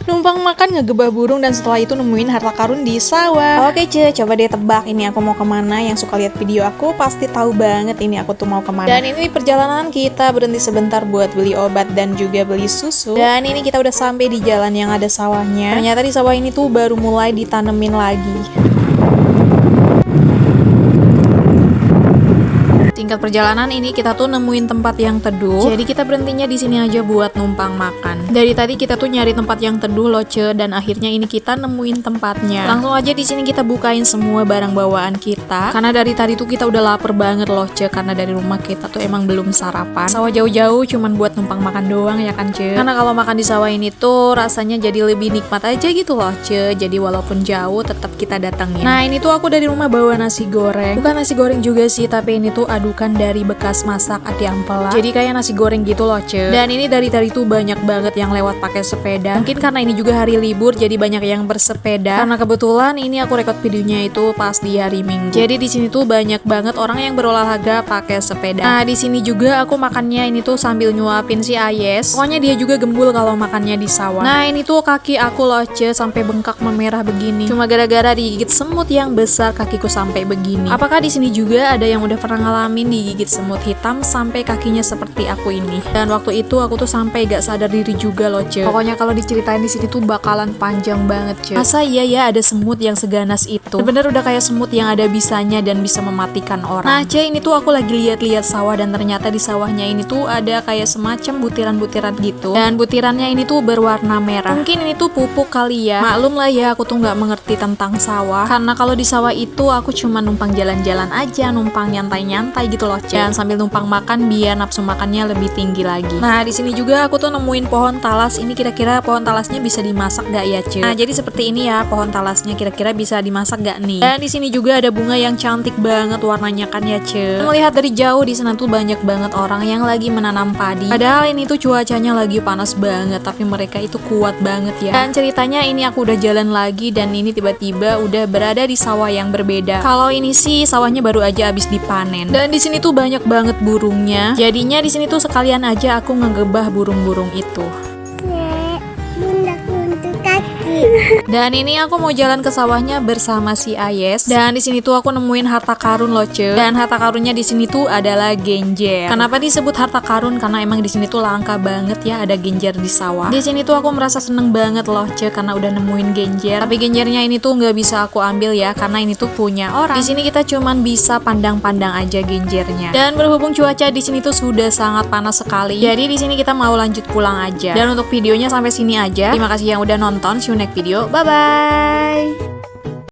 Numpang makan ngegebah burung dan setelah itu nemuin harta karun di sawah. Oke Ce, coba deh tebak ini aku mau kemana. Yang suka lihat video aku pasti tahu banget ini aku tuh mau kemana. Dan ini di perjalanan kita berhenti sebentar buat beli obat dan juga beli susu. Dan ini kita udah sampai di jalan yang ada sawahnya. Ternyata di sawah ini tuh baru mulai ditanemin lagi. Singkat perjalanan ini kita tuh nemuin tempat yang teduh. Jadi kita berhentinya di sini aja buat numpang makan. Dari tadi kita tuh nyari tempat yang teduh loh Ce, dan akhirnya ini kita nemuin tempatnya. Langsung aja di sini kita bukain semua barang bawaan kita. Karena dari tadi tuh kita udah lapar banget loh Ce, karena dari rumah kita tuh emang belum sarapan. Sawah jauh-jauh cuman buat numpang makan doang ya kan Ce. Karena kalau makan di sawah ini tuh rasanya jadi lebih nikmat aja gitu loh Ce. Jadi walaupun jauh tetap kita datangin. Nah ini tuh aku dari rumah bawa nasi goreng. Bukan nasi goreng juga sih, tapi ini tuh adukan dari bekas masak ati ampela. Jadi kayak nasi goreng gitu loh Ce. Dan ini dari tadi tuh banyak banget yang lewat pakai sepeda. Mungkin karena ini juga hari libur jadi banyak yang bersepeda. Karena kebetulan ini aku rekod videonya itu pas di hari Minggu. Jadi di sini tuh banyak banget orang yang berolahraga pakai sepeda. Nah di sini juga aku makannya ini tuh sambil nyuapin si Ayes. Pokoknya dia juga gembul kalau makannya di sawah. Nah ini tuh kaki aku loh Ce, sampai bengkak memerah begini. Cuma gara-gara digigit semut yang besar kakiku sampai begini. Apakah di sini juga ada yang udah pernah ngalamin digigit semut hitam sampai kakinya seperti aku ini? Dan waktu itu aku tuh sampai gak sadar diri juga loh Ce. Pokoknya kalau diceritain di sini tuh bakalan panjang banget Ce. Masa iya ya ada semut yang seganas itu? Bener udah kayak semut yang ada bisanya dan bisa mematikan orang. Nah Ce, ini tuh aku lagi lihat-lihat sawah dan ternyata di sawahnya ini tuh ada kayak semacam butiran-butiran gitu. Dan butirannya ini tuh berwarna merah. Mungkin ini tuh pupuk kali ya. Maklum lah ya, aku tuh nggak mengerti tentang sawah. Karena kalau di sawah itu aku cuma numpang jalan-jalan aja, numpang nyantai-nyantai gitu loh Ce. Dan sambil numpang makan biar nafsu makannya lebih tinggi lagi. Nah di sini juga aku tuh nemuin pohon talas. Ini kira-kira pohon talasnya bisa dimasak gak ya Ce? Nah jadi seperti ini ya pohon talasnya, kira-kira bisa dimasak gak nih? Dan di sini juga ada bunga yang cantik banget warnanya kan ya Ce. Melihat dari jauh di sana tuh banyak banget orang yang lagi menanam padi. Padahal ini tuh cuacanya lagi panas banget, tapi mereka itu kuat banget ya. Dan ceritanya ini aku udah jalan lagi dan ini tiba-tiba udah berada di sawah yang berbeda. Kalau ini sih sawahnya baru aja habis dipanen. Dan di sini tuh banyak banget burungnya. Jadinya di sini tuh sekalian aja aku ngegebah burung-burung itu. Dan ini aku mau jalan ke sawahnya bersama si Ayes. Dan di sini tuh aku nemuin harta karun loh Ce. Dan harta karunnya di sini tuh adalah genjer. Kenapa disebut harta karun? Karena emang di sini tuh langka banget ya ada genjer di sawah. Di sini tuh aku merasa seneng banget loh Ce karena udah nemuin genjer. Tapi genjernya ini tuh nggak bisa aku ambil ya karena ini tuh punya orang. Di sini kita cuman bisa pandang-pandang aja genjernya. Dan berhubung cuaca di sini tuh sudah sangat panas sekali. Jadi di sini kita mau lanjut pulang aja. Dan untuk videonya sampai sini aja. Terima kasih yang udah nonton. See you next video. Bye bye.